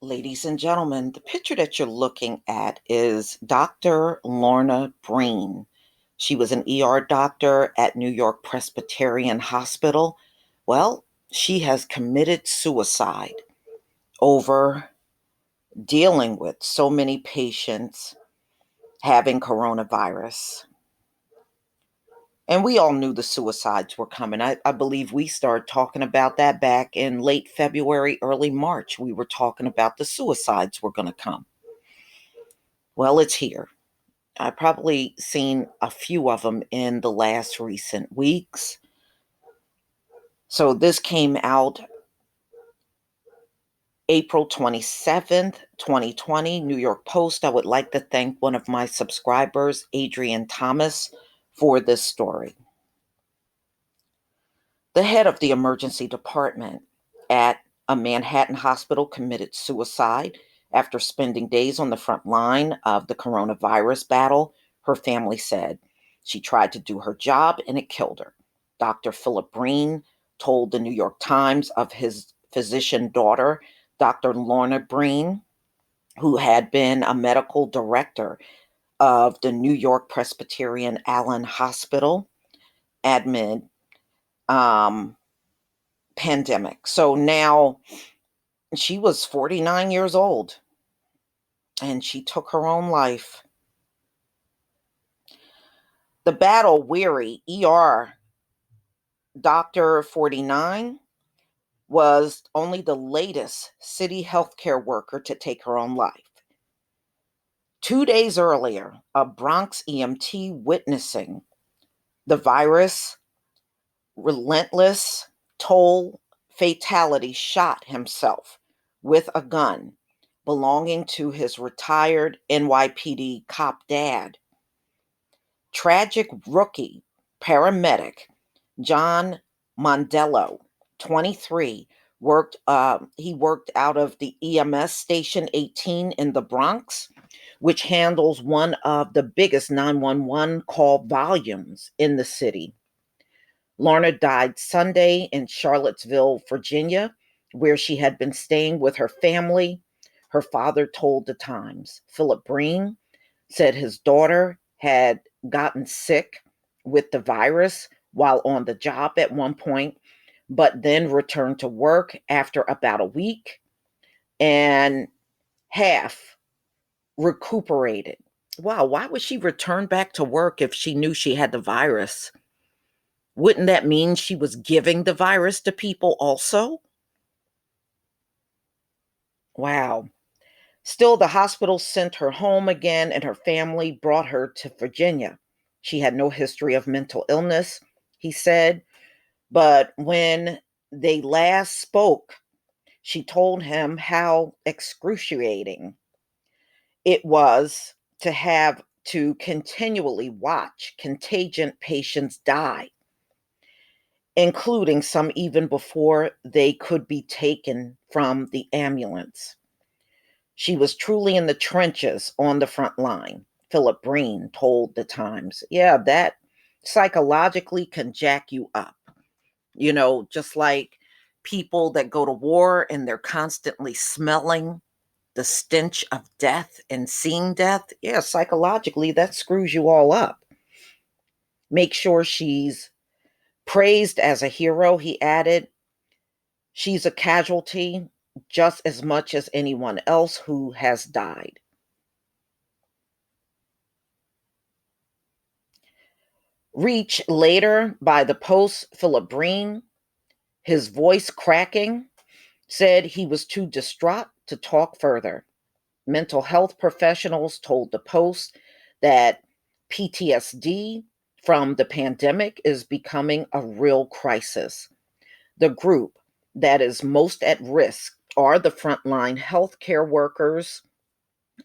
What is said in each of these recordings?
Ladies and gentlemen, the picture that you're looking at is Dr. Lorna Breen. She was an ER doctor at New York Presbyterian Hospital. Well, she has committed suicide over dealing with so many patients having coronavirus. And we all knew the suicides were coming. I believe we started talking about that back in late February, early March. We were talking about the suicides were going to come. Well, it's here. I've probably seen a few of them in the last recent weeks. So this came out April 27th, 2020, New York Post. I would like to thank one of my subscribers, Adrian Thomas, for this story. The head of the emergency department at a Manhattan hospital committed suicide after spending days on the front line of the coronavirus battle, her family said. She tried to do her job and it killed her. Dr. Philip Breen told the New York Times of his physician daughter, Dr. Lorna Breen, who had been a medical director of the New York Presbyterian Allen Hospital amid pandemic. So now she was 49 years old and she took her own life. The battle weary ER Dr. 49 was only the latest city healthcare worker to take her own life. 2 days earlier, a Bronx EMT witnessing the virus relentless toll fatality shot himself with a gun belonging to his retired NYPD cop dad. Tragic rookie paramedic John Mondello, 23, worked out of the EMS Station 18 in the Bronx, which handles one of the biggest 911 call volumes in the city. Lorna died Sunday in Charlottesville, Virginia, where she had been staying with her family. Her father told the Times. Philip Breen said his daughter had gotten sick with the virus while on the job at one point, but then returned to work after about a week and half recuperated. Wow, why would she return back to work if she knew she had the virus? Wouldn't that mean she was giving the virus to people also? Wow. Still, the hospital sent her home again, and her family brought her to Virginia. She had no history of mental illness, he said, but when they last spoke, she told him how excruciating it was to have to continually watch contagion patients die, including some even before they could be taken from the ambulance. She was truly in the trenches on the front line, Philip Breen told the Times. Yeah, that psychologically can jack you up. Just like people that go to war and they're constantly smelling the stench of death and seeing death. Yeah, psychologically, that screws you all up. Make sure she's praised as a hero, he added. She's a casualty just as much as anyone else who has died. Reached later by the Post, Philip Breen, his voice cracking, said he was too distraught to talk further. Mental health professionals told the Post that PTSD from the pandemic is becoming a real crisis. The group that is most at risk are the frontline healthcare workers,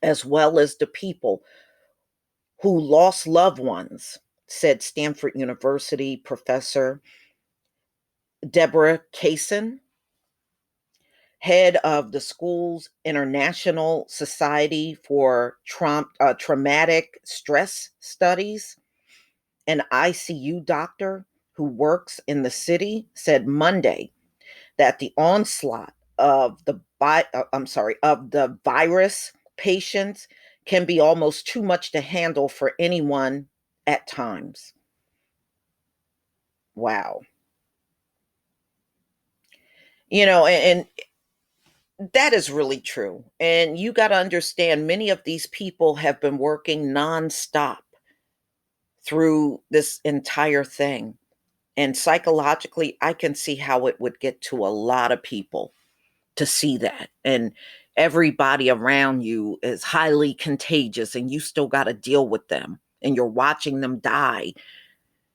as well as the people who lost loved ones, said Stanford University professor Deborah Kaysen, head of the school's International Society for Traumatic Stress Studies. An ICU doctor who works in the city said Monday that the onslaught of the virus patients can be almost too much to handle for anyone at times. Wow. And that is really true. And you got to understand, many of these people have been working nonstop through this entire thing. And psychologically, I can see how it would get to a lot of people to see that. And everybody around you is highly contagious, and you still got to deal with them. And you're watching them die,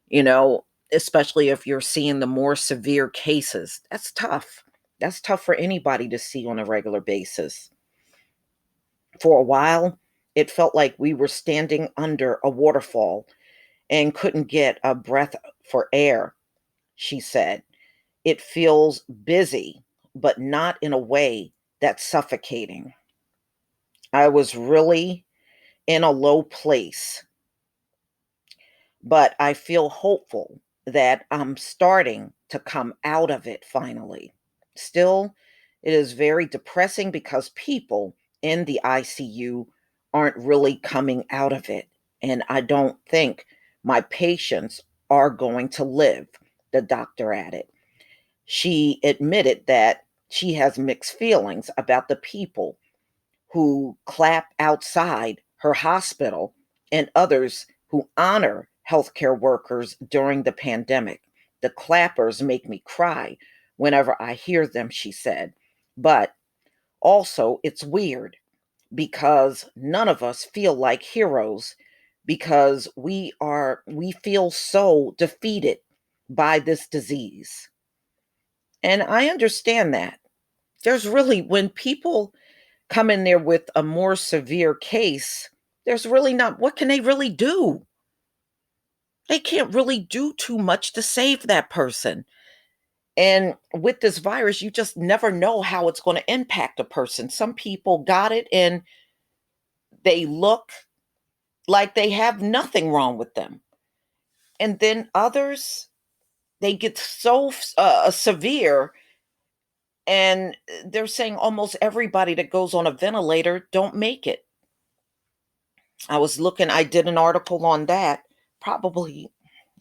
you know, especially if you're seeing the more severe cases. That's tough. That's tough for anybody to see on a regular basis. For a while, it felt like we were standing under a waterfall and couldn't get a breath for air, she said. It feels busy, but not in a way that's suffocating. I was really in a low place, but I feel hopeful that I'm starting to come out of it finally. Still, it is very depressing because people in the ICU aren't really coming out of it. And I don't think my patients are going to live, the doctor added. She admitted that she has mixed feelings about the people who clap outside her hospital and others who honor healthcare workers during the pandemic. The clappers make me cry whenever I hear them, she said. But also, it's weird because none of us feel like heroes because we feel so defeated by this disease. And I understand that. There's really, when people come in there with a more severe case, there's really not, what can they really do? They can't really do too much to save that person. And with this virus, you just never know how it's going to impact a person. Some people got it and they look like they have nothing wrong with them. And then others, they get so severe, and they're saying almost everybody that goes on a ventilator don't make it. I did an article on that probably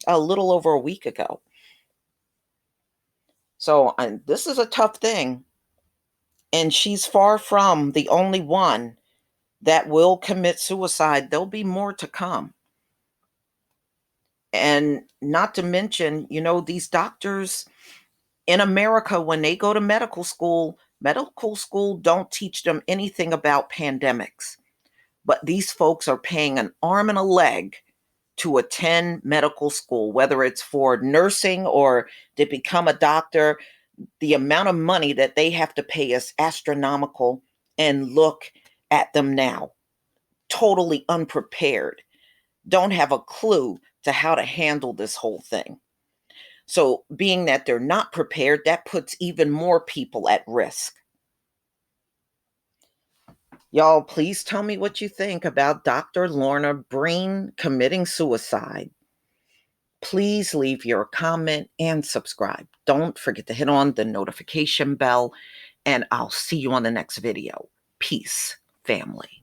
a little over a week ago. So this is a tough thing. And she's far from the only one that will commit suicide. There'll be more to come. And not to mention, these doctors in America, when they go to medical school don't teach them anything about pandemics. But these folks are paying an arm and a leg to attend medical school, whether it's for nursing or to become a doctor. The amount of money that they have to pay is astronomical. And look at them now, totally unprepared, don't have a clue to how to handle this whole thing. So, being that they're not prepared, that puts even more people at risk. Y'all, please tell me what you think about Dr. Lorna Breen committing suicide. Please leave your comment and subscribe. Don't forget to hit on the notification bell, and I'll see you on the next video. Peace, family.